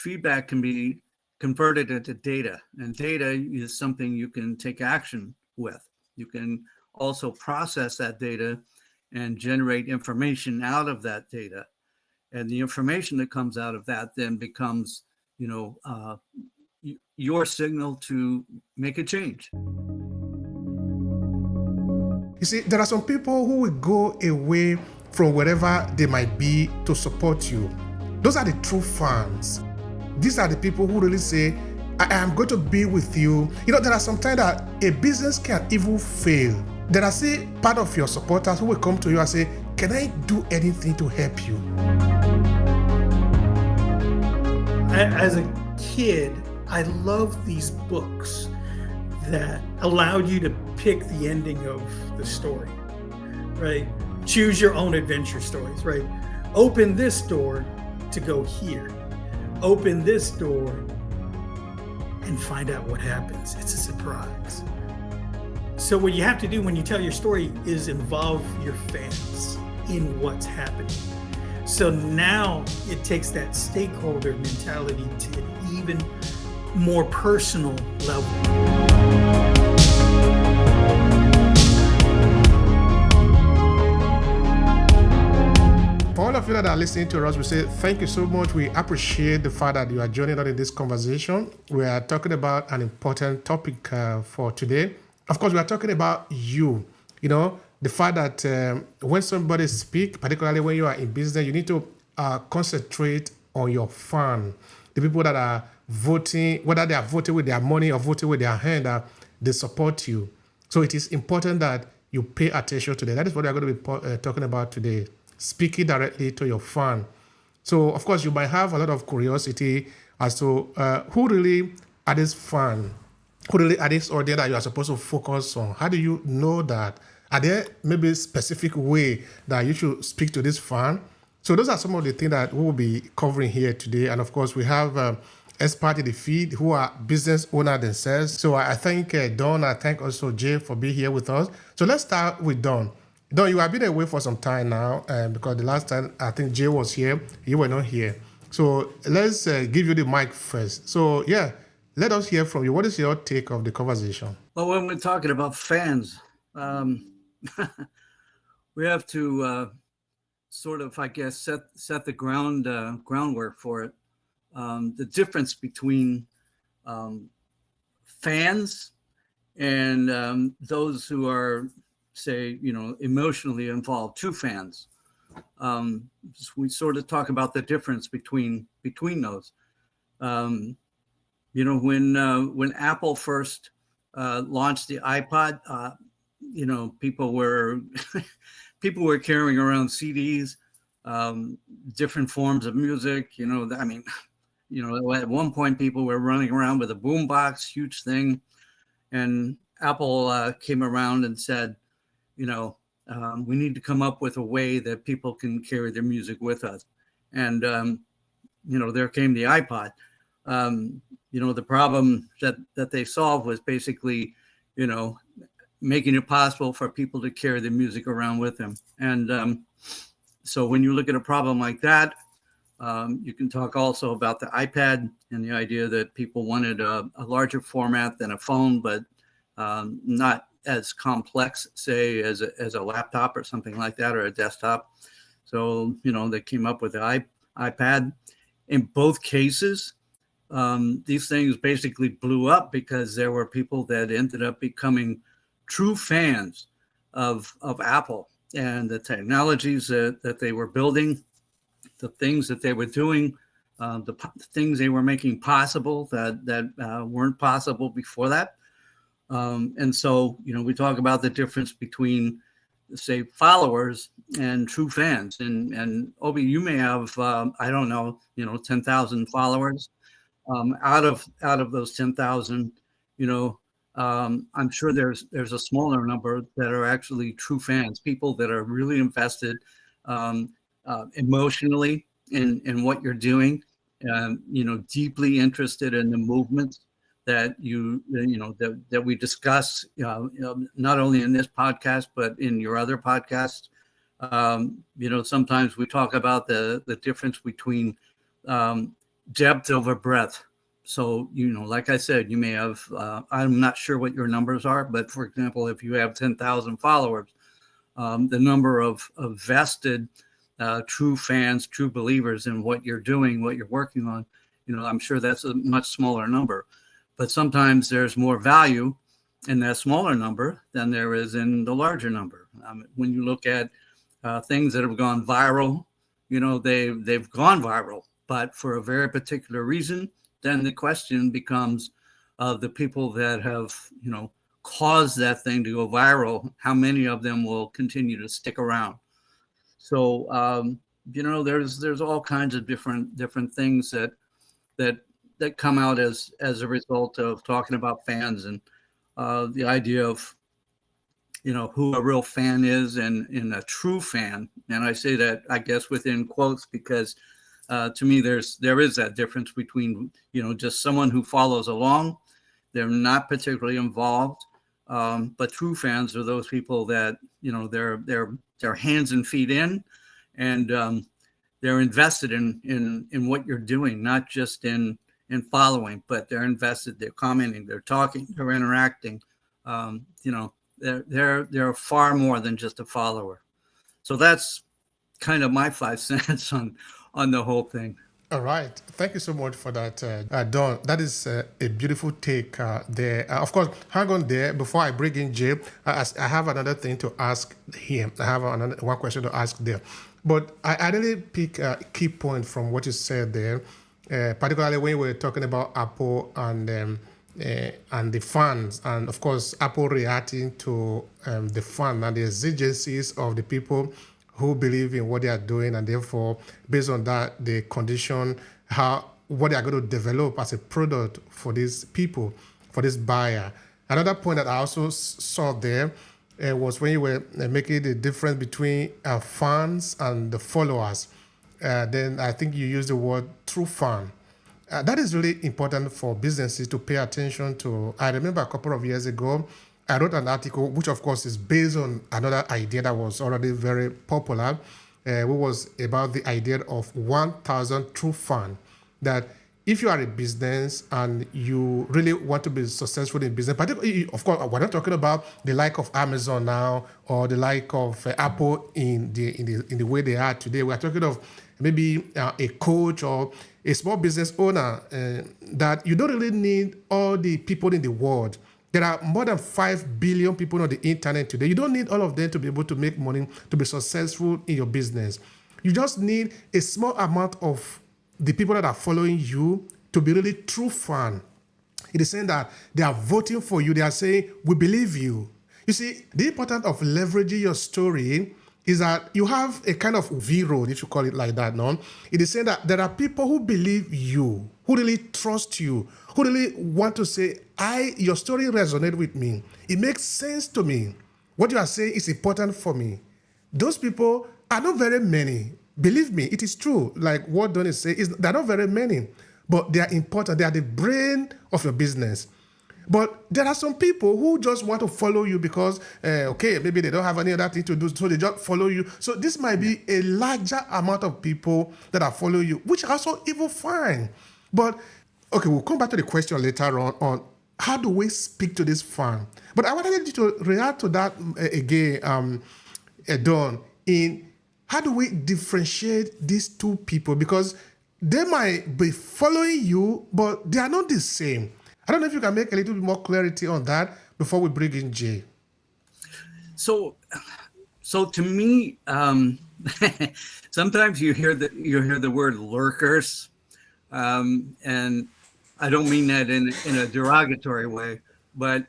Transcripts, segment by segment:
feedback can be converted into data, and data is something you can take action with. You can also process that data and generate information out of that data. And the information that comes out of that then becomes, your signal to make a change. You see, there are some people who will go away from wherever they might be to support you. Those are the true fans. These are the people who really say, I am going to be with you. There are sometimes that a business can even fail. There are still part of your supporters who will come to you and say, can I do anything to help you? As a kid, I loved these books that allowed you to pick the ending of the story, right? Choose your own adventure stories, right? Open this door to go here. Open this door and find out what happens. It's a surprise. So what you have to do when you tell your story is involve your fans in what's happening. So now it takes that stakeholder mentality to an even more personal level. For all of you that are listening to us, we say thank you so much. We appreciate the fact that you are joining us in this conversation. We are talking about an important topic for today. Of course, we are talking about you. The fact that when somebody speaks, particularly when you are in business, you need to concentrate on your fan. The people that are voting, whether they are voting with their money or voting with their hand, they support you. So it is important that you pay attention to that. That is what we are going to be talking about today. Speaking directly to your fan. So, of course, you might have a lot of curiosity as to who really are these fans, who really are this audience that you are supposed to focus on. How do you know that? Are there maybe a specific way that you should speak to this fan? So those are some of the things that we will be covering here today. And of course, we have experts in the field who are business owners themselves. So I thank Don, I thank also Jay for being here with us. So let's start with Don. Don, you have been away for some time now because the last time I think Jay was here, you were not here. So let's give you the mic first. So yeah, let us hear from you. What is your take of the conversation? Well, when we're talking about fans, we have to sort of, I guess, set the groundwork for it. The difference between fans and those who are, say, emotionally involved, true fans. We sort of talk about the difference between those. When Apple first launched the iPod, people were people were carrying around CDs, different forms of music. At one point people were running around with a boombox, huge thing, and Apple came around and said, we need to come up with a way that people can carry their music with us. And, there came the iPod. The problem that they solved was basically, making it possible for people to carry the music around with them. And so when you look at a problem like that, you can talk also about the iPad and the idea that people wanted a larger format than a phone, but not as complex, say, as a laptop or something like that, or a desktop. So, they came up with the iPad. In both cases, these things basically blew up because there were people that ended up becoming true fans of Apple and the technologies that they were building, the things that they were doing, the things they were making possible that weren't possible before that. And so, we talk about the difference between, say, followers and true fans. And Obi, you may have, 10,000 followers. Out of those 10,000, I'm sure there's a smaller number that are actually true fans, people that are really invested emotionally in what you're doing, deeply interested in the movements that that we discuss, not only in this podcast, but in your other podcasts. Sometimes we talk about the difference between depth over breadth. So, like I said, you may have, I'm not sure what your numbers are, but for example, if you have 10,000 followers, the number of vested, true fans, true believers in what you're doing, what you're working on, I'm sure that's a much smaller number. But sometimes there's more value in that smaller number than there is in the larger number. When you look at things that have gone viral, they've gone viral, but for a very particular reason. Then the question becomes the people that have, caused that thing to go viral, how many of them will continue to stick around? So, there's all kinds of different things that come out as a result of talking about fans and the idea of, who a real fan is and a true fan. And I say that, I guess, within quotes, because to me, there is that difference between, just someone who follows along. They're not particularly involved. But true fans are those people that, they're hands and feet in, and they're invested in what you're doing, not just in following, but they're invested, they're commenting, they're talking, they're interacting. They're far more than just a follower. So that's kind of my 5 cents on the whole thing. All right. Thank you so much for that, Don. That is a beautiful take there. Of course, hang on there. Before I bring in Jay, I have another thing to ask him. I have one question to ask there. But I really pick a key point from what you said there, particularly when we were talking about Apple and the fans. And of course, Apple reacting to the fan and the exigencies of the people who believe in what they are doing, and therefore, based on that, they condition what they are going to develop as a product for these people, for this buyer. Another point that I also saw there was when you were making the difference between fans and the followers. Then I think you used the word true fan. That is really important for businesses to pay attention to. I remember a couple of years ago, I wrote an article, which of course is based on another idea that was already very popular, which was about the idea of 1,000 true fans. That if you are a business and you really want to be successful in business, particularly, of course, we're not talking about the like of Amazon now or the like of Apple in the way they are today. We're talking of maybe a coach or a small business owner, that you don't really need all the people in the world. There are more than 5 billion people on the internet today. You don't need all of them to be able to make money, to be successful in your business. You just need a small amount of the people that are following you to be really true fan. It is saying that they are voting for you. They are saying, we believe you. You see, the importance of leveraging your story is that you have a kind of V-road, if you call it like that, no? It is saying that there are people who believe you, who really trust you, who really want to say, your story resonates with me. It makes sense to me. What you are saying is important for me. Those people are not very many. Believe me, it is true. Like what Don is saying, they're not very many, but they are important. They are the brain of your business. But there are some people who just want to follow you because, maybe they don't have any other thing to do, so they just follow you. So this might be a larger amount of people that are following you, which are also even fine. But, okay, we'll come back to the question later on how do we speak to this fan? But I wanted you to react to that again, Don, in how do we differentiate these two people? Because they might be following you, but they are not the same. I don't know if you can make a little bit more clarity on that before we bring in Jay. So to me, sometimes you hear the word lurkers, and I don't mean that in a derogatory way, but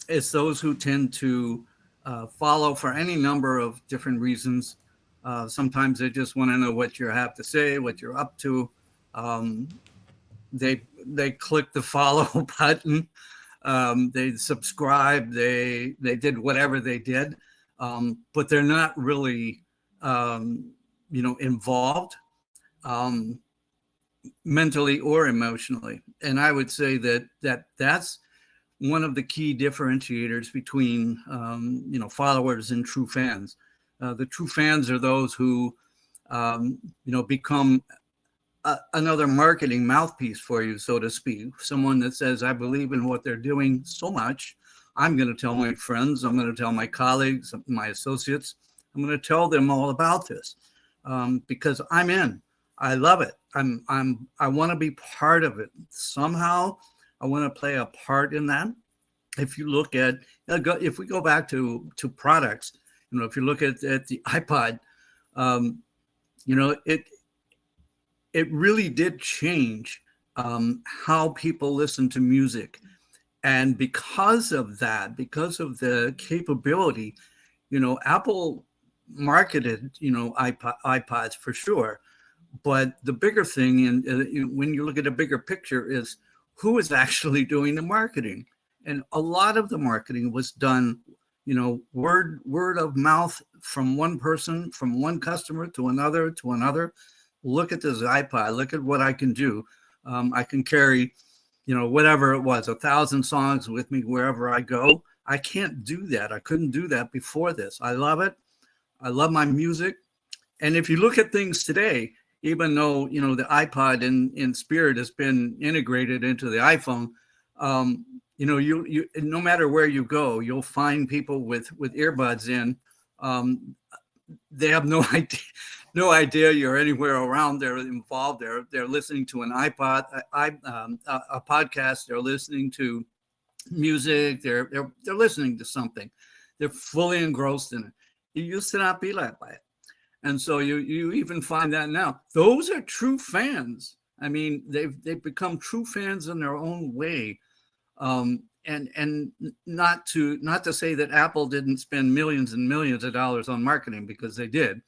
it's those who tend to follow for any number of different reasons. Sometimes they just want to know what you have to say, what you're up to. They click the follow button. They subscribe. They did whatever they did, but they're not really, involved mentally or emotionally. And I would say that's one of the key differentiators between followers and true fans. The true fans are those who become another marketing mouthpiece for you, so to speak. Someone that says, I believe in what they're doing so much, I'm going to tell my friends, I'm going to tell my colleagues, my associates, I'm going to tell them all about this, because I'm in. I love it. I want to be part of it somehow. I want to play a part in that. If you look at, if we go back to products, if you look at the iPod, it really did change how people listen to music. And because of that, because of the capability, Apple marketed, iPods for sure. But the bigger thing, and when you look at a bigger picture, is who is actually doing the marketing. And a lot of the marketing was done, word of mouth from one person, from one customer to another. Look at this iPod. Look at what I can do. I can carry, whatever it was, 1,000 songs with me wherever I go. I can't do that. I couldn't do that before this. I love it. I love my music. And if you look at things today, even though, the iPod in spirit has been integrated into the iPhone, you no matter where you go, you'll find people with earbuds in. They have no idea you're anywhere around. They're involved. They're listening to an iPod, a podcast. They're listening to music. They're listening to something. They're fully engrossed in it. It used to not be like that. And so you even find that now. Those are true fans. I mean, they've become true fans in their own way. And not to say that Apple didn't spend millions and millions of dollars on marketing, because they did.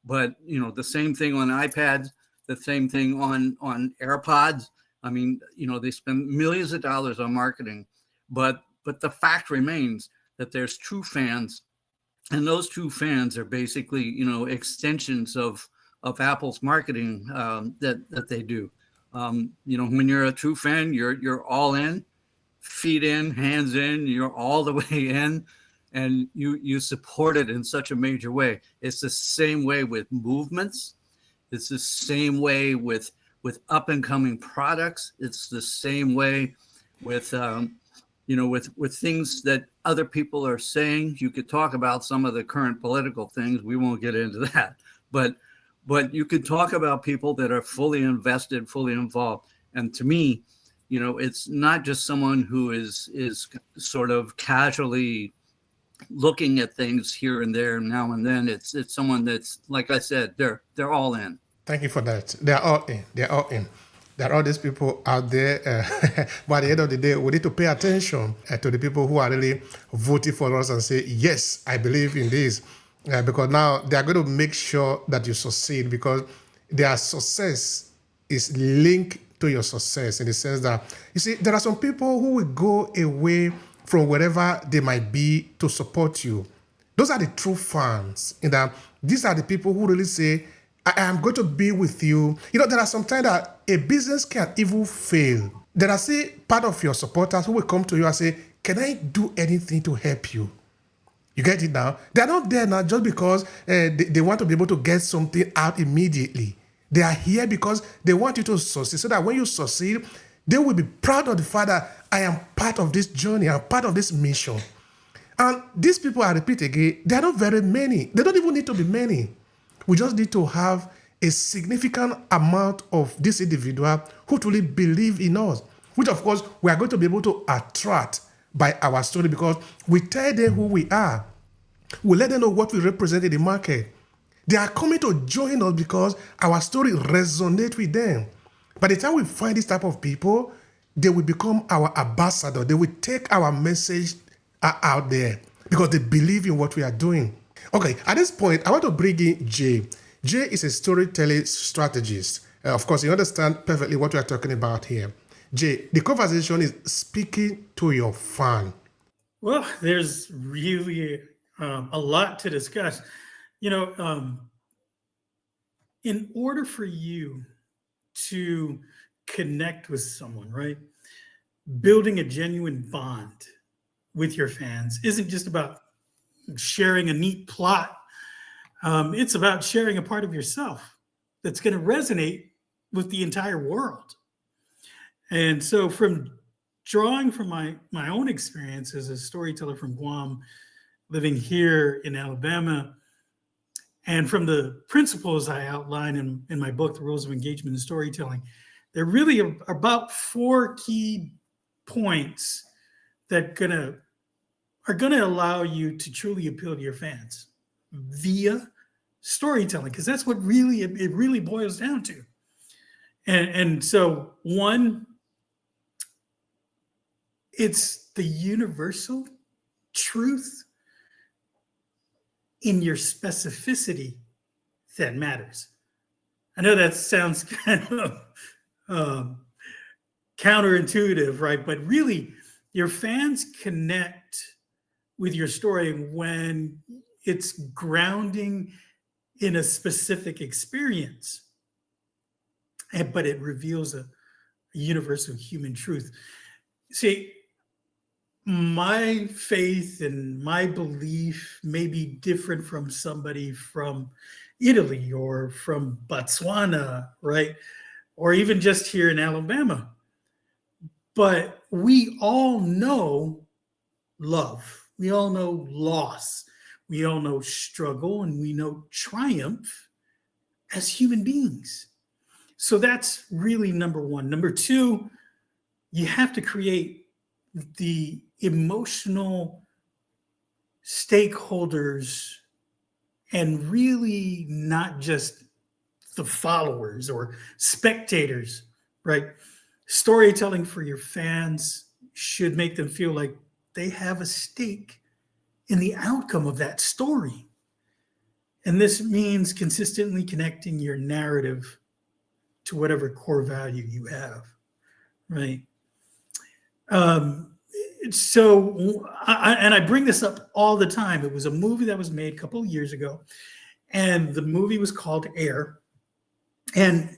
But the same thing on iPads, the same thing on AirPods. I mean, they spend millions of dollars on marketing, but the fact remains that there's true fans. And those true fans are basically, extensions of Apple's marketing that they do. When you're a true fan, you're all in, feet in, hands in, you're all the way in, and you support it in such a major way. It's the same way with movements. It's the same way with up and coming products. It's the same way with with things that other people are saying. You could talk about some of the current political things. We won't get into that, but you could talk about people that are fully invested, fully involved. And to me, it's not just someone who is sort of casually looking at things here and there, now and then. It's someone that's, like I said, they're all in. Thank you for that. They're all in. They're all in. There are all these people out there. But at the end of the day, we need to pay attention to the people who are really voting for us and say, yes, I believe in this. Because now they are going to make sure that you succeed, because their success is linked to your success, in the sense that, you see, there are some people who will go away from wherever they might be to support you. Those are the true fans. In that, these are the people who really say, I am going to be with you. There are some times that a business can even fail. There are, say, part of your supporters who will come to you and say, can I do anything to help you? You get it now? They're not there now just because they want to be able to get something out immediately. They are here because they want you to succeed, so that when you succeed, they will be proud of the fact that I am part of this journey, I'm part of this mission. And these people, I repeat again, they are not very many. They don't even need to be many. We just need to have a significant amount of this individual who truly believe in us, which of course we are going to be able to attract by our story, because we tell them who we are. We let them know what we represent in the market. They are coming to join us because our story resonates with them. By the time we find this type of people, they will become our ambassador. They will take our message out there because they believe in what we are doing. Okay, at this point, I want to bring in Jay. Jay is a storytelling strategist. Of course, you understand perfectly what we are talking about here. Jay, the conversation is speaking to your fan. Well, there's really a lot to discuss. In order for you to connect with someone, right? Building a genuine bond with your fans isn't just about sharing a neat plot. It's about sharing a part of yourself that's going to resonate with the entire world. And so from drawing from my own experience as a storyteller from Guam, living here in Alabama, and from the principles I outline in my book, The Rules of Engagement in Storytelling, there really are about 4 key points that are gonna allow you to truly appeal to your fans via storytelling, because that's what it really boils down to. And so, one, it's the universal truth in your specificity that matters. I know that sounds kind of counterintuitive, right? But really, your fans connect with your story when it's grounding in a specific experience, but it reveals a universal human truth. See, my faith and my belief may be different from somebody from Italy or from Botswana, right? Or even just here in Alabama. But we all know love. We all know loss. We all know struggle, and we know triumph as human beings. So that's really number one. Number two, you have to create the emotional stakeholders, and really not just the followers or spectators, right? Storytelling for your fans should make them feel like they have a stake in the outcome of that story. And this means consistently connecting your narrative to whatever core value you have, right? So I bring this up all the time. It was a movie that was made a couple of years ago, and the movie was called Air. And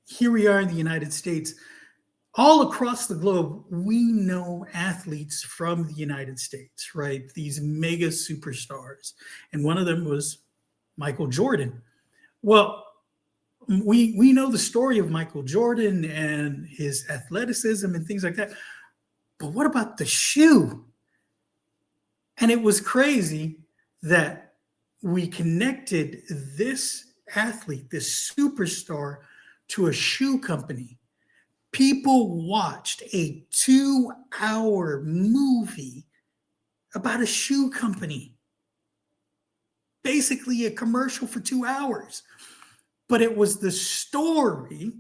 here we are in the United States. All across the globe, we know athletes from the United States, right? These mega superstars. And one of them was Michael Jordan. Well, we know the story of Michael Jordan and his athleticism and things like that. But what about the shoe? And it was crazy that we connected this athlete, this superstar, to a shoe company. People watched a 2-hour movie about a shoe company. Basically a commercial for 2 hours. But it was the story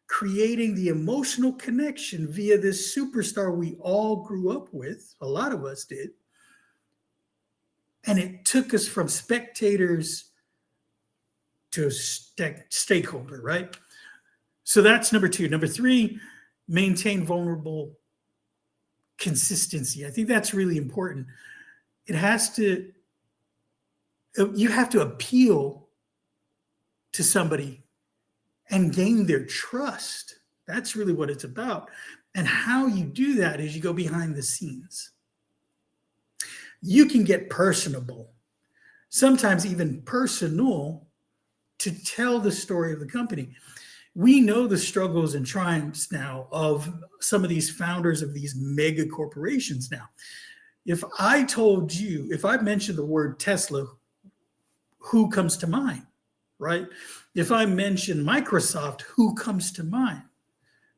creating the emotional connection via this superstar we all grew up with. A lot of us did. And it took us from spectators to a stakeholder, right? So that's number two. Number three, maintain vulnerable consistency. I think that's really important. You have to appeal to somebody and gain their trust. That's really what it's about. And how you do that is you go behind the scenes. You can get personable, sometimes even personal, to tell the story of the company. We know the struggles and triumphs now of some of these founders of these mega corporations now. If I mentioned the word Tesla, who comes to mind, right? If I mention Microsoft, who comes to mind,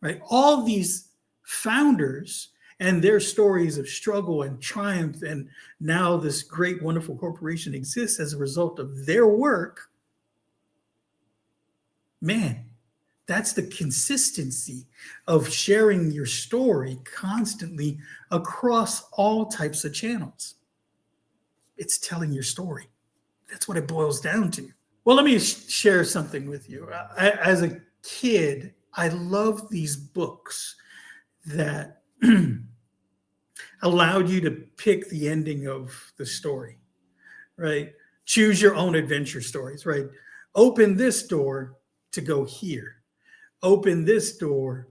right? All these founders and their stories of struggle and triumph, and now this great, wonderful corporation exists as a result of their work. Man, that's the consistency of sharing your story constantly across all types of channels. It's telling your story. That's what it boils down to. Well, let me share something with you. As a kid, I loved these books that allowed you to pick the ending of the story, right? Choose your own adventure stories, right? Open this door to go here. Open this door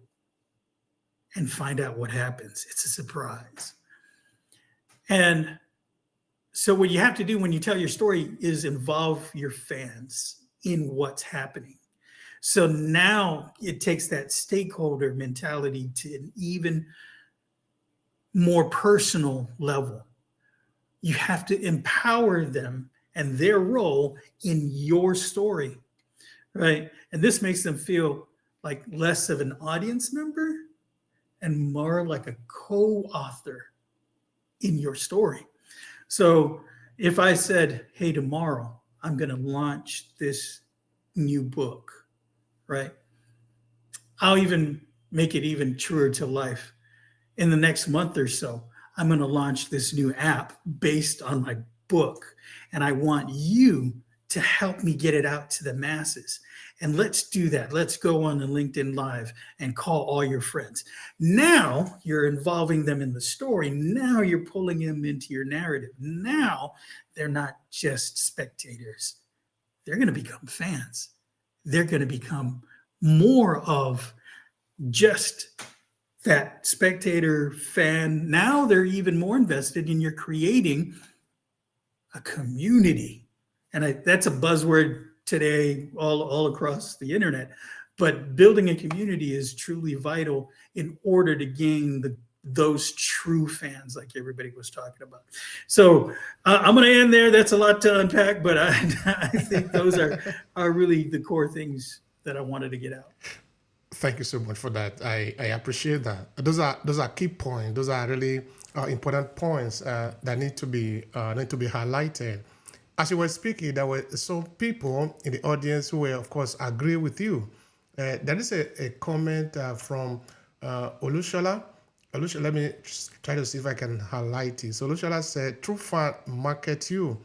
and find out what happens. It's a surprise. And so what you have to do when you tell your story is involve your fans in what's happening. So now it takes that stakeholder mentality to an even more personal level. You have to empower them and their role in your story, right? And this makes them feel like less of an audience member and more like a co-author in your story. So if I said, hey, tomorrow I'm going to launch this new book, right? I'll even make it even truer to life. In the next month or so, I'm going to launch this new app based on my book. And I want you to help me get it out to the masses. And let's do that. Let's go on a LinkedIn Live and call all your friends. Now you're involving them in the story. Now you're pulling them into your narrative. Now they're not just spectators. They're going to become fans. They're going to become more of just that spectator fan. Now they're even more invested in you're creating a community. And that's a buzzword today all across the internet. But building a community is truly vital in order to gain those true fans like everybody was talking about. So I'm going to end there. That's a lot to unpack, but I think those are really the core things that I wanted to get out. Thank you so much for that. I appreciate that. Those are key points. Those are really important points that need to be highlighted. As you were speaking, there were some people in the audience who were, of course, agree with you. There is a comment from Olushola. Olushola, let me try to see if I can highlight it. So Olushola said, "True fan market you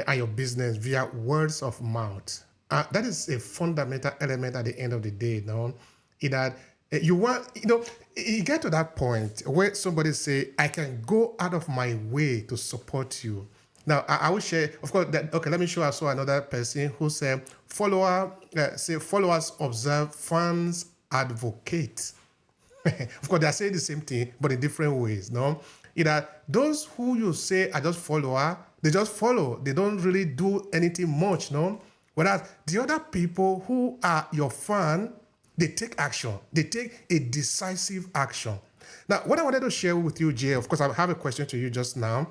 and your business via words of mouth." That is a fundamental element at the end of the day, now, in that you want, you get to that point where somebody say, I can go out of my way to support you. Now, I will share, of course, okay, let me show us another person who said, followers observe, fans advocate. Of course, they are saying the same thing, but in different ways, no? Either those who you say are just follower, they just follow. They don't really do anything much, no? Whereas the other people who are your fan, they take action. They take a decisive action. Now, what I wanted to share with you, Jay, of course, I have a question to you just now,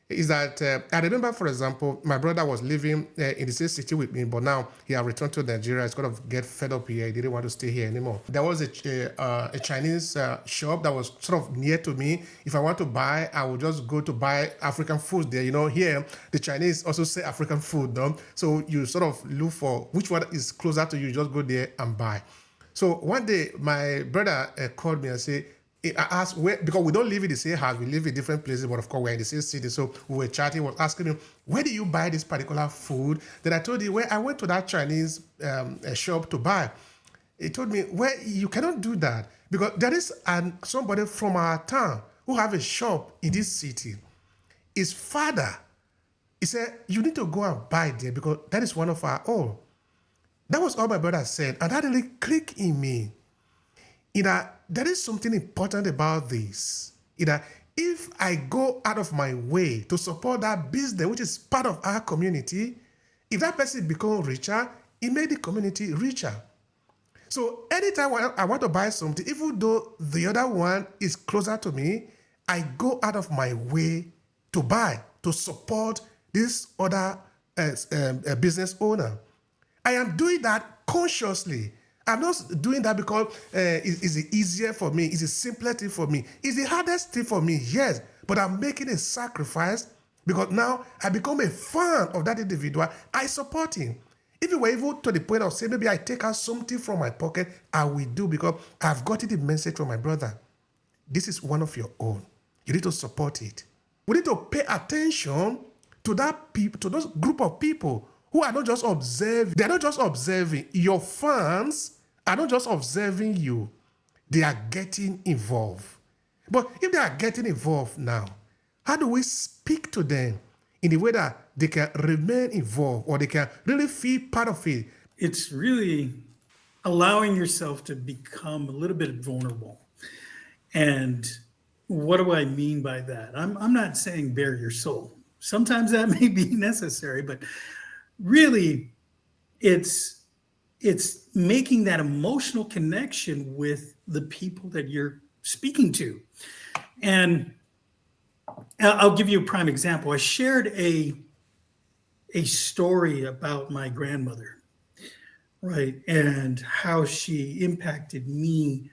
is that I remember, for example, my brother was living in the same city with me, but now he had returned to Nigeria. He's kind of get fed up here. He didn't want to stay here anymore. There was a Chinese shop that was sort of near to me. If I want to buy, I would just go to buy African food there. Here, the Chinese also say African food, no? So you sort of look for which one is closer to you. Just go there and buy. So one day, my brother called me and said, I asked where, because we don't live in the same house, we live in different places, but of course we're in the same city. So we were chatting, was asking him, where do you buy this particular food? Then I told him, where I went to that Chinese shop to buy. He told me, well, you cannot do that because there is somebody from our town who have a shop in this city. His father, he said, you need to go and buy there because that is one of our own. That was all my brother said, and that really clicked in me. There is something important about this. If I go out of my way to support that business, which is part of our community, if that person becomes richer, it made the community richer. So anytime I want to buy something, even though the other one is closer to me, I go out of my way to buy, to support this other business owner. I am doing that consciously. I'm not doing that because it's easier for me. It's a simpler thing for me. It's the hardest thing for me, yes. But I'm making a sacrifice because now I become a fan of that individual. I support him. If you were even to the point of saying, maybe I take out something from my pocket, I will do because I've gotten the message from my brother. This is one of your own. You need to support it. We need to pay attention to to those group of people who are not just observing. They are not just observing. Your fans are not just observing you. They are getting involved. But if they are getting involved now, how do we speak to them in the way that they can remain involved or they can really feel part of it? It's really allowing yourself to become a little bit vulnerable. And what do I mean by that? I'm not saying bare your soul. Sometimes that may be necessary, but really it's it's making that emotional connection with the people that you're speaking to. And I'll give you a prime example. I shared a story about my grandmother, right? And how she impacted me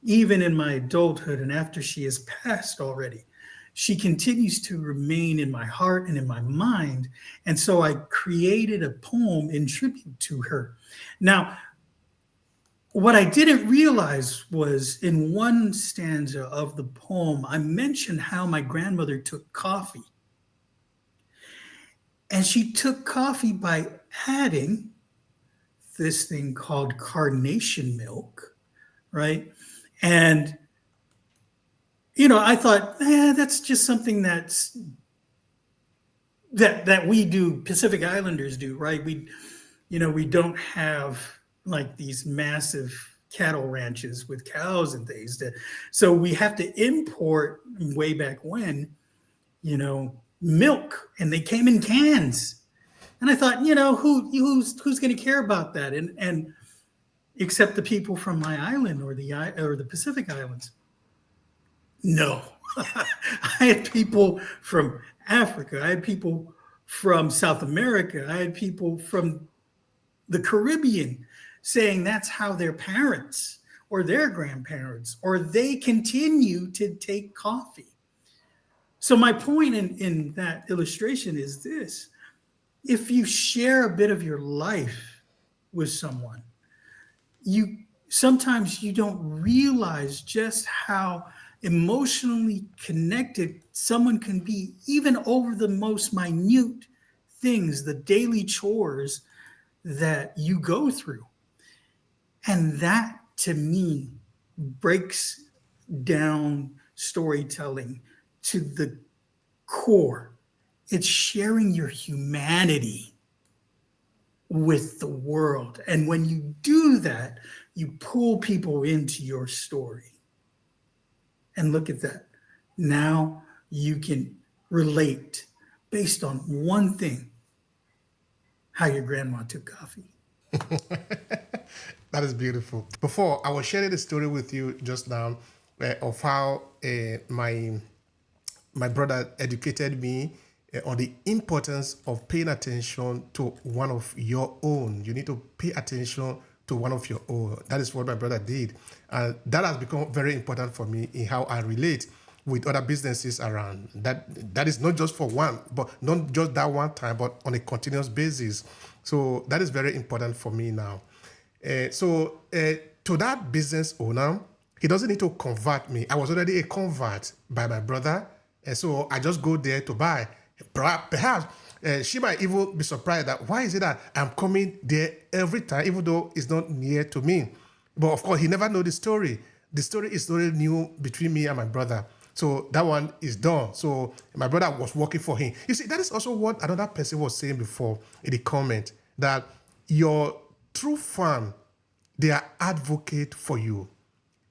even in my adulthood and after she has passed already. She continues to remain in my heart and in my mind. And so I created a poem in tribute to her. Now, what I didn't realize was in one stanza of the poem, I mentioned how my grandmother took coffee. And she took coffee by adding this thing called carnation milk, right? And, I thought, that's just something that we do, Pacific Islanders do, right? We don't have like these massive cattle ranches with cows and things. So we have to import way back when, milk, and they came in cans. And I thought, who's going to care about that? And except the people from my island or the Pacific Islands. No, I had people from Africa. I had people from South America. I had people from the Caribbean saying that's how their parents or their grandparents, or they continue to take coffee. So my point in that illustration is this: if you share a bit of your life with someone, sometimes you don't realize just how emotionally connected someone can be, even over the most minute things, the daily chores that you go through. And that, to me, breaks down storytelling to the core. It's sharing your humanity with the world. And when you do that, you pull people into your story. And look at that. Now you can relate based on one thing: how your grandma took coffee. That is beautiful. Before, I was sharing the story with you just now of how my brother educated me on the importance of paying attention to one of your own. You need to pay attention to one of your own. That is what my brother did. And that has become very important for me in how I relate with other businesses around. That is not just for one, but not just that one time, but on a continuous basis. So that is very important for me now. To that business owner, he doesn't need to convert me. I was already a convert by my brother. And so I just go there to buy. Perhaps she might even be surprised that why is it that I'm coming there every time, even though it's not near to me. But of course, he never know the story. The story is already new between me and my brother. So that one is done. So my brother was working for him. You see, that is also what another person was saying before in the comment, that your true fan, they are advocate for you.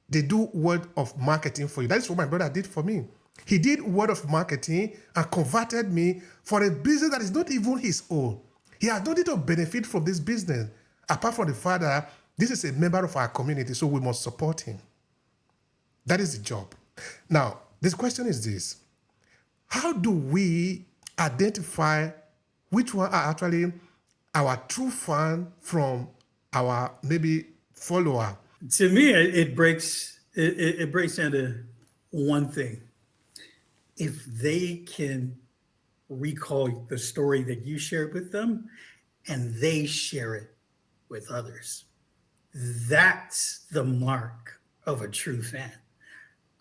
They do word of marketing for you. That is what my brother did for me. He did word of marketing and converted me for a business that is not even his own. He has nothing to benefit from this business, apart from the fact that this is a member of our community, so we must support him. That is the job. Now, this question is this: how do we identify which one are actually our true fan from our maybe follower? To me, it breaks down to one thing. If they can recall the story that you shared with them and they share it with others, that's the mark of a true fan.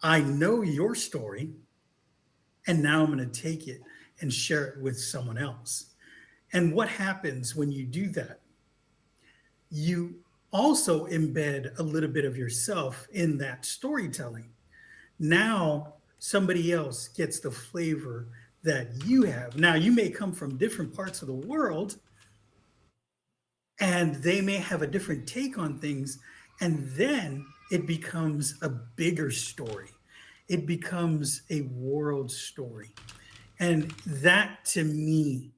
I know your story, and now I'm going to take it and share it with someone else. And what happens when you do that? You also embed a little bit of yourself in that storytelling. Now somebody else gets the flavor that you have. Now, you may come from different parts of the world, and they may have a different take on things, and then it becomes a bigger story. It becomes a world story. And that, to me,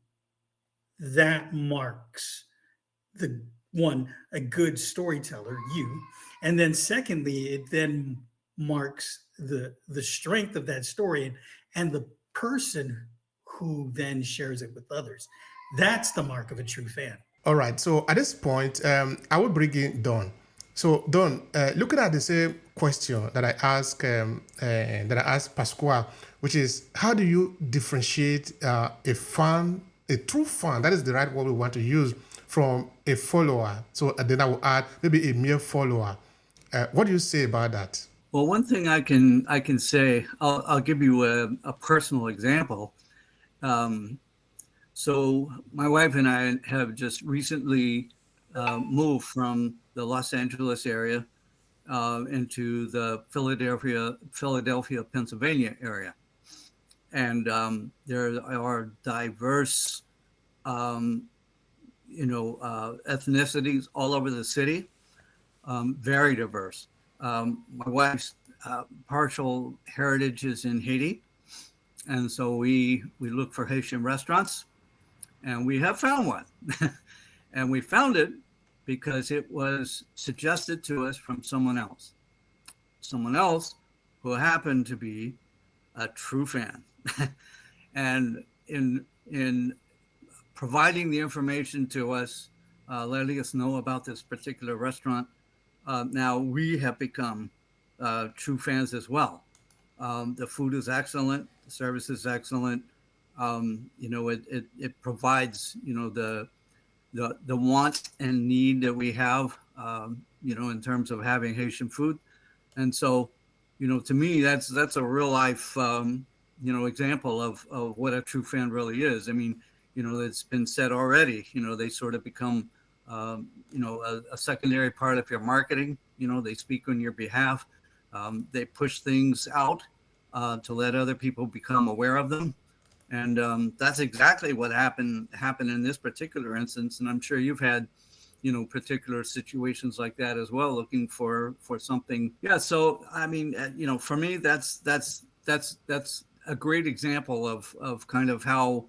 that marks one, a good storyteller, you, and then secondly, it then marks the strength of that story and the person who then shares it with others. That's the mark of a true fan. All right. So at this point, I will bring in Don. So Don, looking at the same question that I asked Pasquale, which is how do you differentiate a fan, a true fan, that is the right word we want to use, from a follower? So then I will add maybe a mere follower. What do you say about that? Well, one thing I can say, I'll give you a personal example. So my wife and I have just recently moved from the Los Angeles area into the Philadelphia, Pennsylvania area, and there are diverse, ethnicities all over the city, very diverse. My wife's partial heritage is in Haiti, and so we look for Haitian restaurants. And we have found one. And we found it because it was suggested to us from someone else who happened to be a true fan. And in providing the information to us, letting us know about this particular restaurant, now we have become true fans as well. The food is excellent. The service is excellent. It provides, the want and need that we have, in terms of having Haitian food. And so, to me, that's a real life, example of what a true fan really is. I mean, it's been said already, they sort of become, a secondary part of your marketing. They speak on your behalf. They push things out to let other people become aware of them. And that's exactly what happened in this particular instance. And I'm sure you've had, particular situations like that as well, looking for something. Yeah. So, I mean, for me, that's a great example of kind of how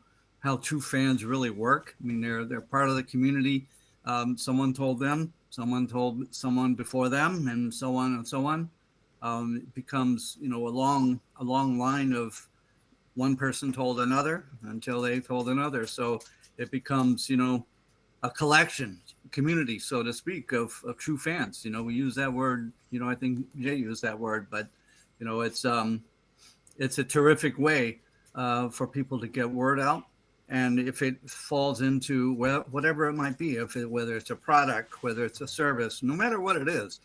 true fans really work. I mean, they're part of the community. Someone told them, someone told someone before them, and so on and so on. It becomes, a long line of one person told another until they told another. So it becomes, a collection, community, so to speak, of true fans. We use that word, I think Jay used that word, but, it's a terrific way for people to get word out. And if it falls into whatever it might be, whether it's a product, whether it's a service, no matter what it is,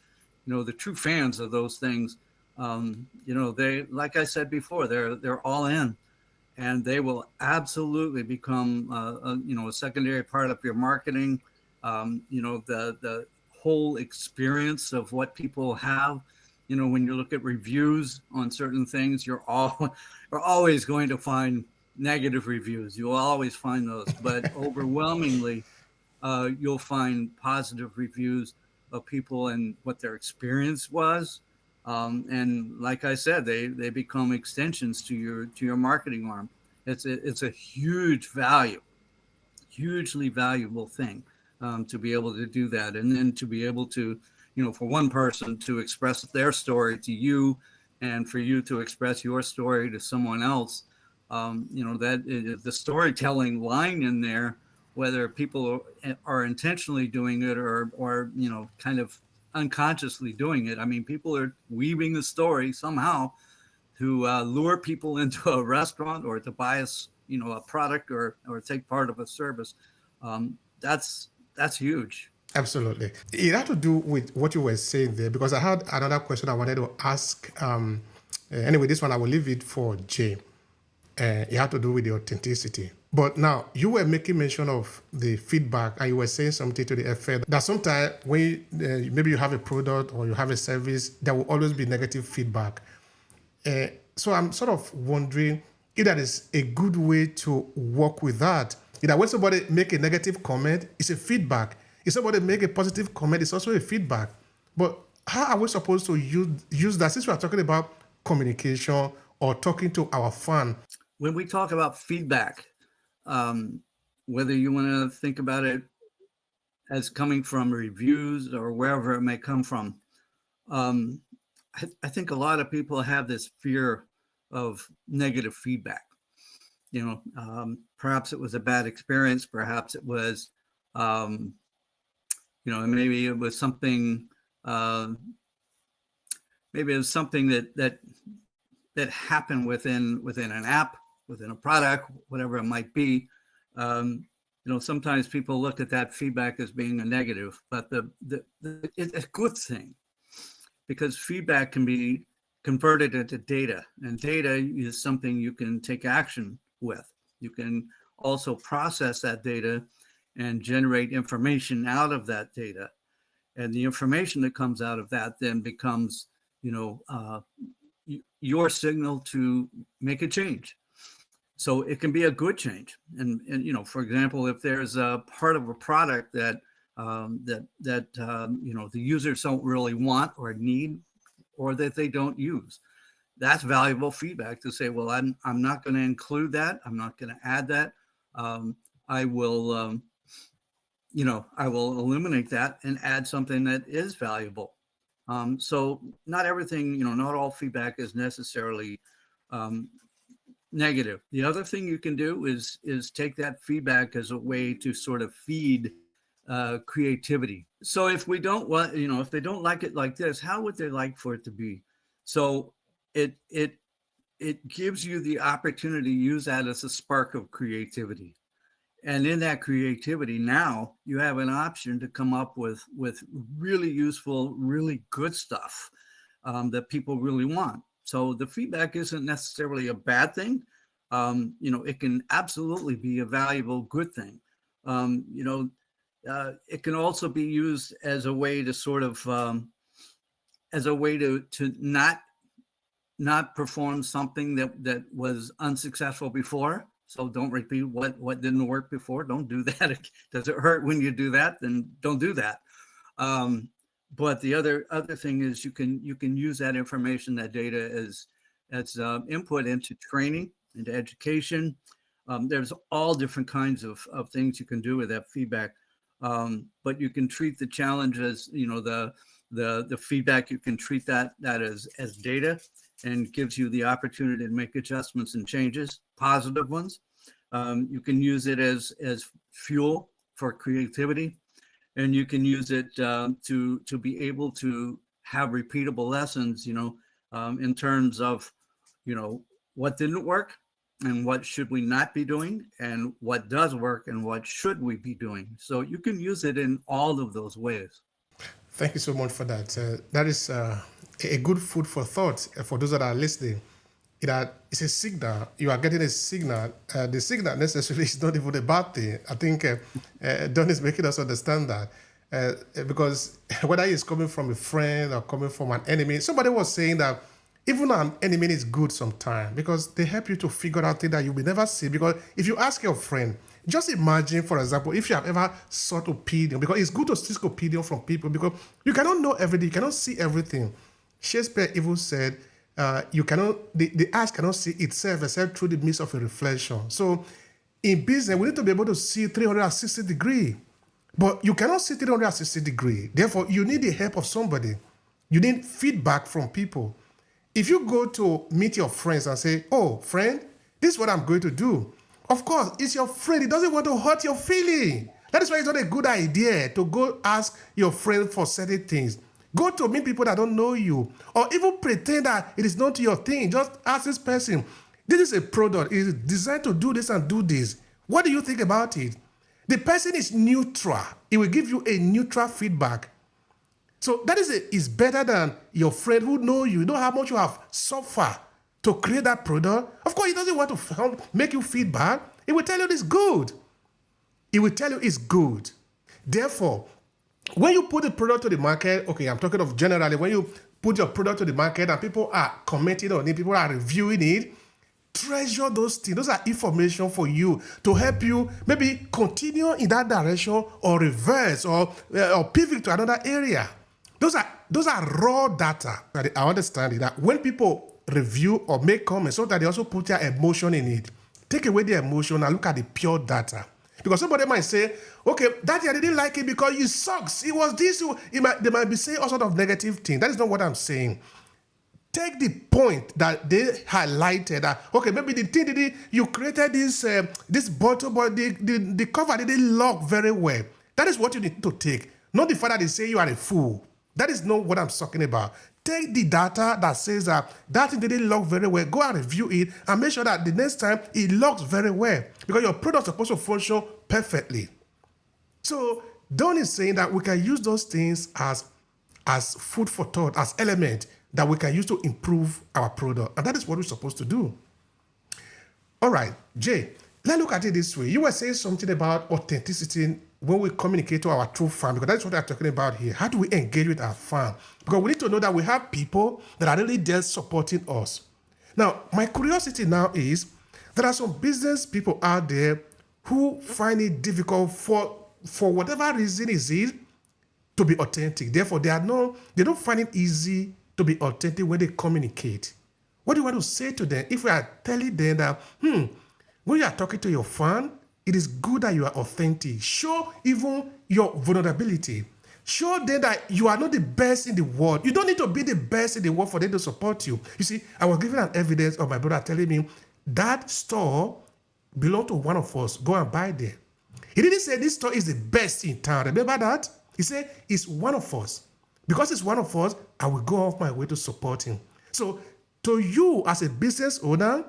the true fans of those things, they, like I said before, they're all in. And they will absolutely become, a secondary part of your marketing. The whole experience of what people have. When you look at reviews on certain things, you're always going to find negative reviews. You'll always find those, but overwhelmingly, you'll find positive reviews of people and what their experience was. And like I said, they become extensions to your marketing arm. It's a huge value, hugely valuable thing, to be able to do that. And then to be able to, for one person to express their story to you and for you to express your story to someone else, that the storytelling line in there, whether people are intentionally doing it or kind of unconsciously doing it. I mean, people are weaving the story somehow to lure people into a restaurant or to buy a product or take part of a service. That's huge. Absolutely. It had to do with what you were saying there, because I had another question I wanted to ask. Anyway, this one I will leave it for Jay. It had to do with the authenticity. But now you were making mention of the feedback, and you were saying something to the effect that sometimes when maybe you have a product or you have a service, there will always be negative feedback. So I'm sort of wondering if that is a good way to work with that. That when somebody make a negative comment, it's a feedback. If somebody make a positive comment, it's also a feedback. But how are we supposed to use that, since we are talking about communication or talking to our fan? When we talk about feedback, whether you want to think about it as coming from reviews or wherever it may come from. Um, I think a lot of people have this fear of negative feedback. Perhaps it was a bad experience. Perhaps it was, maybe it was something. Maybe it was something that happened within an app, within a product, whatever it might be. Sometimes people look at that feedback as being a negative, but it's a good thing, because feedback can be converted into data, and data is something you can take action with. You can also process that data and generate information out of that data. And the information that comes out of that then becomes, your signal to make a change. So it can be a good change. And for example, if there's a part of a product that the users don't really want or need, or that they don't use, that's valuable feedback to say, well, I'm not going to include that. I'm not going to add that. I will eliminate that and add something that is valuable. So not everything, not all feedback is necessarily negative. The other thing you can do is take that feedback as a way to sort of feed creativity. So if we don't want, if they don't like it like this, how would they like for it to be? So it gives you the opportunity to use that as a spark of creativity. And in that creativity, now you have an option to come up with really useful, really good stuff that people really want. So the feedback isn't necessarily a bad thing. It can absolutely be a valuable, good thing. It can also be used as a way to sort of, as a way to not perform something that was unsuccessful before. So don't repeat what didn't work before. Don't do that. Does it hurt when you do that? Then don't do that. But the other thing is you can use that information, that data, as input into training, into education. There's all different kinds of things you can do with that feedback. But you can treat the challenge as, the feedback, you can treat that as data, and gives you the opportunity to make adjustments and changes, positive ones. You can use it as fuel for creativity, and you can use it to be able to have repeatable lessons, in terms of, what didn't work and what should we not be doing, and what does work and what should we be doing. So you can use it in all of those ways. Thank you so much for that. That is a good food for thought for those that are listening. It's a signal. You are getting a signal. The signal necessarily is not even a bad thing. I think Don is making us understand that. Because whether it's coming from a friend or coming from an enemy, somebody was saying that even an enemy is good sometimes, because they help you to figure out things that you will never see. Because if you ask your friend, just imagine, for example, if you have ever sought opinion, because it's good to seek opinion from people, because you cannot know everything, you cannot see everything. Shakespeare even said, the eyes cannot see itself except through the midst of a reflection. So in business, we need to be able to see 360 degrees, but you cannot see 360 degrees. Therefore, you need the help of somebody. You need feedback from people. If you go to meet your friends and say, oh, friend, this is what I'm going to do. Of course, it's your friend. He doesn't want to hurt your feeling. That is why it's not a good idea to go ask your friend for certain things. Go to meet people that don't know you, or even pretend that it is not your thing. Just ask this person, this is a product. It is designed to do this and do this. What do you think about it? The person is neutral. It will give you a neutral feedback. So that is better than your friend who know you know how much you have suffered to create that product. Of course, he doesn't want to make you feel bad. He will tell you it's good. He will tell you it's good. Therefore, when you put the product to the market, okay, I'm talking of generally, when you put your product to the market and people are commenting on it, people are reviewing it, treasure those things. Those are information for you to help you maybe continue in that direction or reverse or pivot to another area. Those are raw data. I understand that when people review or make comments, so that they also put their emotion in it. Take away the emotion and look at the pure data. Because somebody might say, okay, Daddy, I didn't like it because you sucks. It was this. They might be saying all sort of negative things. That is not what I'm saying. Take the point that they highlighted that, okay, maybe the thing you created this bottle, but the cover didn't lock very well. That is what you need to take. Not the fact that they say you are a fool. That is not what I'm talking about. Take the data that says that thing didn't lock very well. Go and review it and make sure that the next time it locks very well, because your product is supposed to function perfectly. So Don is saying that we can use those things as food for thought, as element that we can use to improve our product. And that is what we're supposed to do. All right, Jay, let's look at it this way. You were saying something about authenticity when we communicate to our true fan, because that's what I'm talking about here. How do we engage with our fan? Because we need to know that we have people that are really there supporting us. Now, my curiosity now is, there are some business people out there who find it difficult for whatever reason it is to be authentic. Therefore, they don't find it easy to be authentic when they communicate. What do you want to say to them if we are telling them that, when you are talking to your fan, it is good that you are authentic. Show even your vulnerability. Show them that you are not the best in the world. You don't need to be the best in the world for them to support you. You see, I was given an evidence of my brother telling me that store belonged to one of us. Go and buy there. He didn't say this store is the best in town. Remember that? He said it's one of us. Because it's one of us, I will go off my way to support him. So to you as a business owner,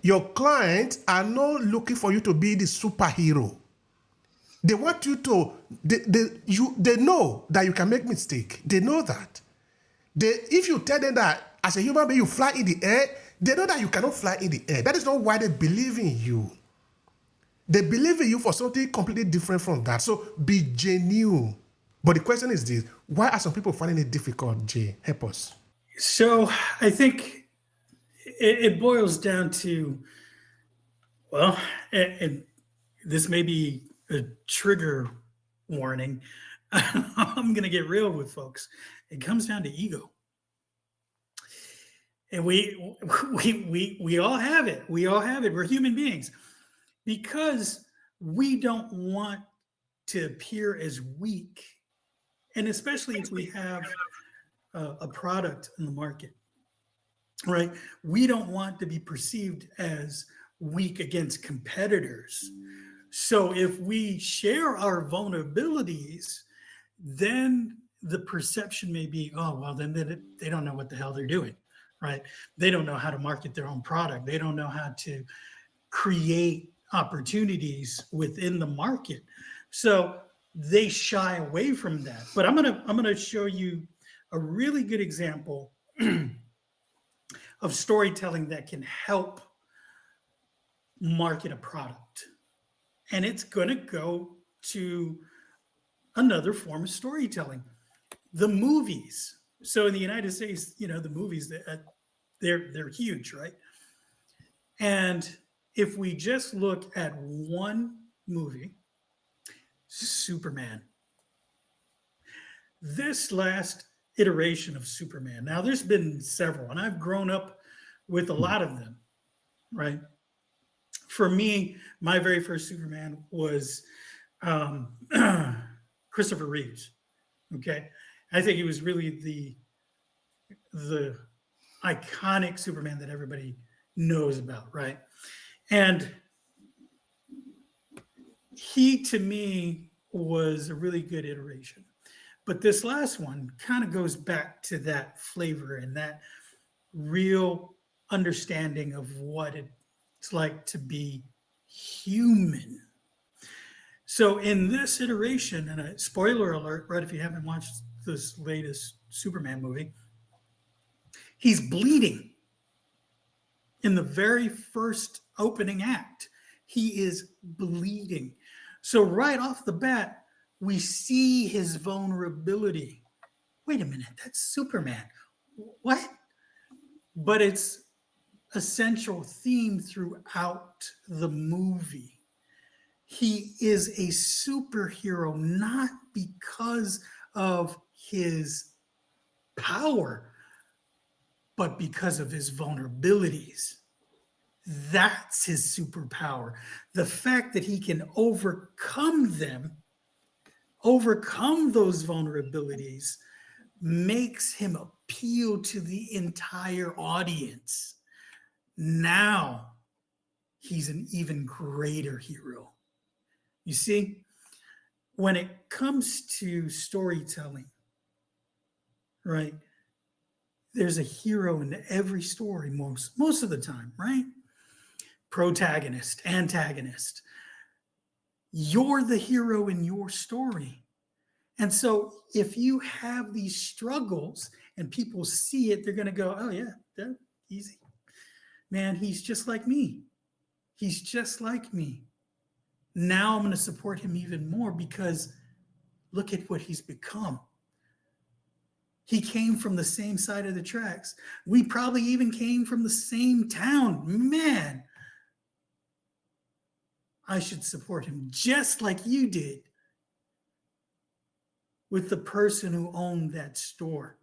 your clients are not looking for you to be the superhero. They want you to, they know that you can make mistake. They know that. If you tell them that as a human being you fly in the air, they know that you cannot fly in the air. That is not why they believe in you. They believe in you for something completely different from that. So be genuine. But the question is this: why are some people finding it difficult, Jay? Help us. So I think it boils down to, well, and this may be a trigger warning. I'm going to get real with folks. It comes down to ego. And we all have it. We all have it. We're human beings. Because we don't want to appear as weak. And especially if we have a product in the market, right? We don't want to be perceived as weak against competitors. So if we share our vulnerabilities, then the perception may be, oh, well, then they don't know what the hell they're doing, right? They don't know how to market their own product. They don't know how to create opportunities within the market. So they shy away from that. But I'm gonna show you a really good example of storytelling that can help market a product. And it's gonna go to another form of storytelling. The movies. So in the United States, the movies, they're huge, right? And if we just look at one movie, Superman. This last iteration of Superman. Now, there's been several, and I've grown up with a lot of them, right? For me, my very first Superman was Christopher Reeves. Okay, I think he was really the iconic Superman that everybody knows about, right? And he, to me, was a really good iteration. But this last one kind of goes back to that flavor and that real understanding of what it's like to be human. So in this iteration, and a spoiler alert, right, if you haven't watched this latest Superman movie, he's bleeding in the very first opening act. He is bleeding. So right off the bat, we see his vulnerability. Wait a minute, that's Superman. What? But it's a central theme throughout the movie. He is a superhero not because of his power, but because of his vulnerabilities. That's his superpower. The fact that he can overcome them, overcome those vulnerabilities, makes him appeal to the entire audience. Now he's an even greater hero. You see, when it comes to storytelling, right, there's a hero in every story most of the time, right? Protagonist, antagonist. You're the hero in your story. And so if you have these struggles and people see it, they're going to go, oh, yeah, easy. Man, he's just like me. He's just like me. Now I'm going to support him even more because look at what he's become. He came from the same side of the tracks. We probably even came from the same town. Man, I should support him just like you did with the person who owned that store.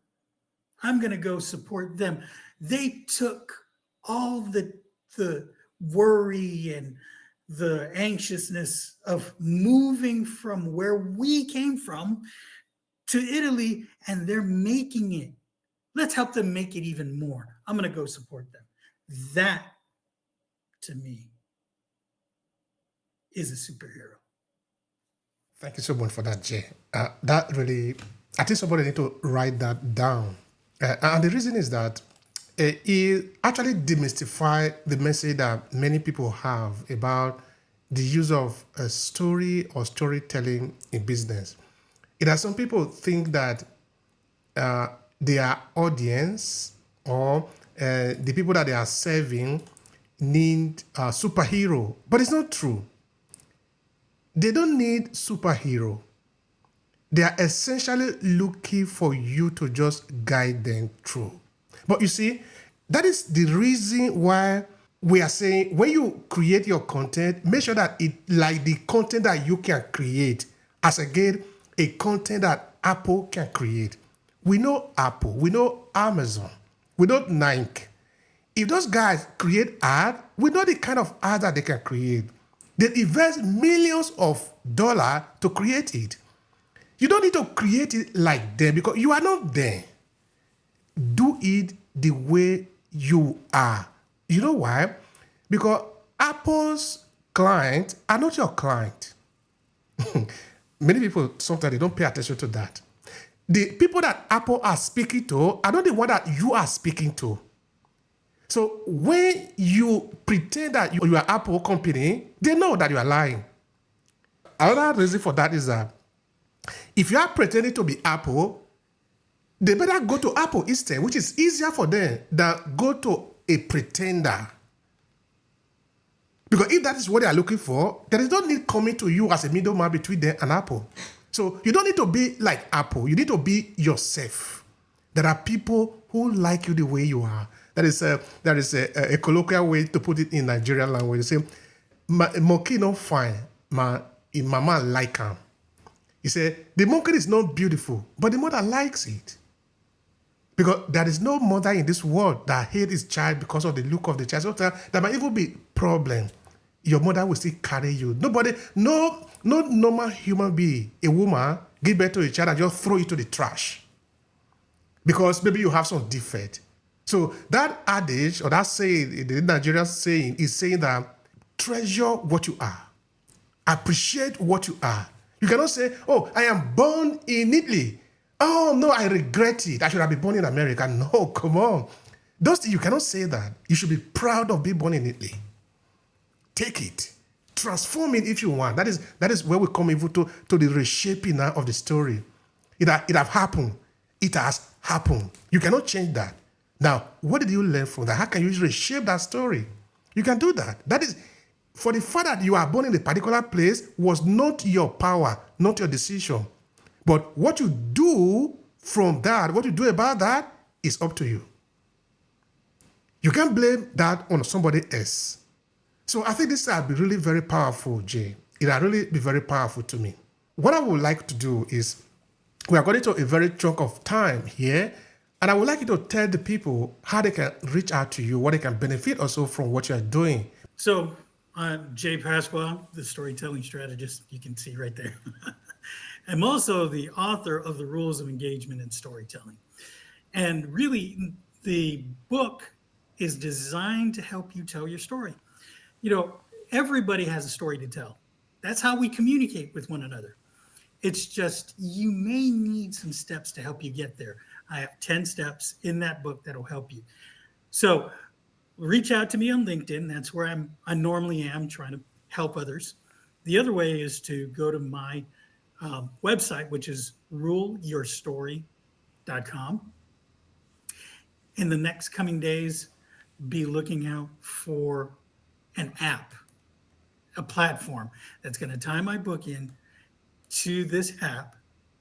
I'm going to go support them. They took all the worry and the anxiousness of moving from where we came from to Italy, and they're making it. Let's help them make it even more. I'm going to go support them. That, to me, is a superhero. Thank you so much for that, Jay. That really, I think somebody need to write that down. And the reason is that it actually demystifies the message that many people have about the use of a story or storytelling in business. It has some people think that their audience or the people that they are serving need a superhero, but it's not true. They don't need superhero. They are essentially looking for you to just guide them through. But you see, that is the reason why we are saying when you create your content, make sure that it like the content that you can create as again a content that Apple can create. We know Apple, we know Amazon, we know Nike. If those guys create ad, we know the kind of ad that they can create. They invest millions of dollars to create it. You don't need to create it like them because you are not there. Do it the way you are. You know why? Because Apple's clients are not your client. Many people, sometimes they don't pay attention to that. The people that Apple are speaking to are not the one that you are speaking to. So when you pretend that you are Apple company, they know that you are lying. Another reason for that is that if you are pretending to be Apple, they better go to Apple instead, which is easier for them than go to a pretender. Because if that is what they are looking for, there is no need coming to you as a middleman between them and Apple. So you don't need to be like Apple. You need to be yourself. There are people who like you the way you are. That is a colloquial way to put it in Nigerian language. They say, monkey not fine, my mama like him. He said, the monkey is not beautiful, but the mother likes it. Because there is no mother in this world that hates his child because of the look of the child. So there might even be problem. Your mother will still carry you. Nobody, no normal human being, a woman, give birth to a child and just throw it to the trash. Because maybe you have some defect. So that adage or that saying, the Nigerian saying, is saying that treasure what you are. Appreciate what you are. You cannot say, oh, I am born in Italy. Oh, no, I regret it. I should have been born in America. No, come on. You cannot say that. You should be proud of being born in Italy. Take it. Transform it if you want. That is where we come even to the reshaping now of the story. It have happened. It has happened. You cannot change that. Now, what did you learn from that? How can you reshape that story? You can do that. That is, for the fact that you are born in a particular place was not your power, not your decision. But what you do from that, what you do about that, is up to you. You can't blame that on somebody else. So I think this has been really very powerful, Jay. It has really been very powerful to me. What I would like to do is, we are going to a very chunk of time here. And I would like you to tell the people how they can reach out to you, what they can benefit also from what you are doing. So I'm Jay Pasqua, the storytelling strategist. You can see right there. I'm also the author of the Rules of Engagement in Storytelling. And really, the book is designed to help you tell your story. You know, everybody has a story to tell. That's how we communicate with one another. It's just you may need some steps to help you get there. I have 10 steps in that book that'll help you. So reach out to me on LinkedIn. That's where I normally am trying to help others. The other way is to go to my website, which is ruleyourstory.com. In the next coming days, be looking out for an app, a platform that's going to tie my book in to this app,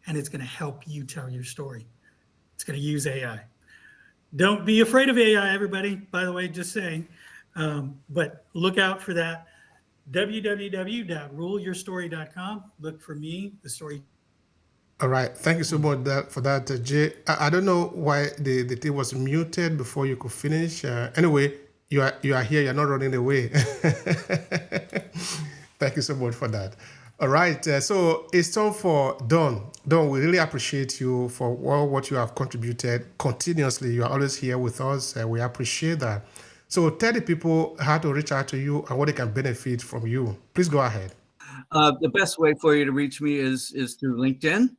and it's going to help you tell your story. It's going to use AI. Don't be afraid of AI, everybody, by the way, just saying. But look out for that. www.ruleyourstory.com. Look for me, the story. All right. Thank you so much for that, Jay. I don't know why the thing was muted before you could finish. Anyway, you are here. You're not running away. Thank you so much for that. All right. So it's time for Don. Don, we really appreciate you for all what you have contributed continuously. You are always here with us. We appreciate that. So tell the people how to reach out to you and what they can benefit from you. Please go ahead. The best way for you to reach me is through LinkedIn.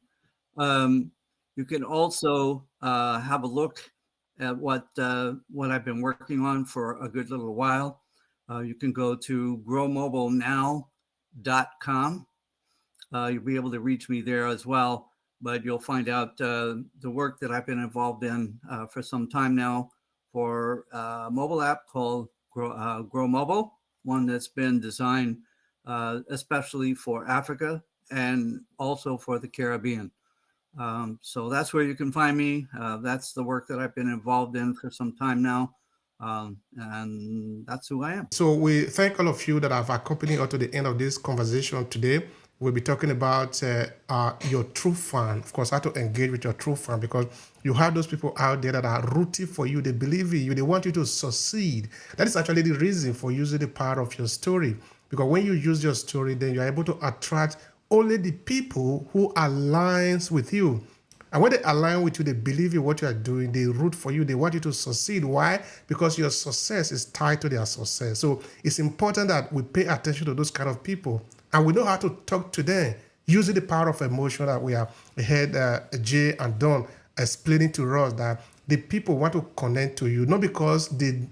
You can also have a look at what I've been working on for a good little while. You can go to growmobilenow.com. You'll be able to reach me there as well, but you'll find out the work that I've been involved in for some time now for a mobile app called Grow Mobile, one that's been designed especially for Africa and also for the Caribbean. So that's where you can find me. That's the work that I've been involved in for some time now. And that's who I am. So we thank all of you that have accompanied us to the end of this conversation today. We'll be talking about your true fan. Of course, how to engage with your true fan, because you have those people out there that are rooting for you. They believe in you. They want you to succeed. That is actually the reason for using the power of your story. Because when you use your story, then you're able to attract only the people who aligns with you. And when they align with you, they believe in what you are doing, they root for you, they want you to succeed. Why? Because your success is tied to their success. So it's important that we pay attention to those kind of people. And we know how to talk to them using the power of emotion that we have heard Jay and Don explaining to us, that the people want to connect to you, not because they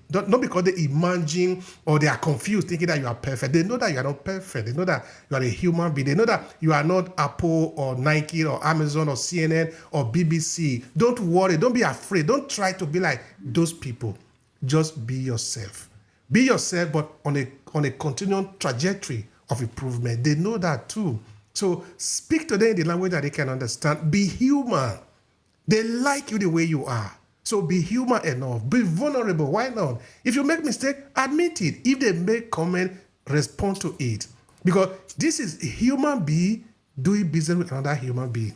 imagine or they are confused thinking that you are perfect. They know that you are not perfect. They know that you are a human being. They know that you are not Apple or Nike or Amazon or CNN or BBC. Don't worry. Don't be afraid. Don't try to be like those people. Just be yourself. Be yourself, but on a continual trajectory of improvement. They know that too. So speak to them in the language that they can understand. Be human. They like you the way you are. So be human enough. Be vulnerable. Why not? If you make mistake, admit it. If they make comment, respond to it. Because this is a human being doing business with another human being.